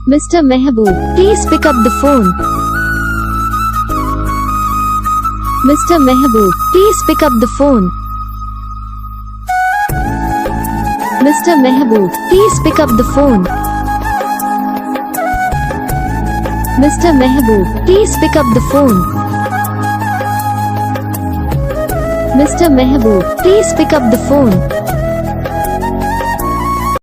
Mr. Mehboob, please pick up the phone. Mr. Mehboob, please pick up the phone. Mr. Mehboob, please pick up the phone. Mr. Mehboob, please pick up the phone. Mr. Mehboob, please pick up the phone.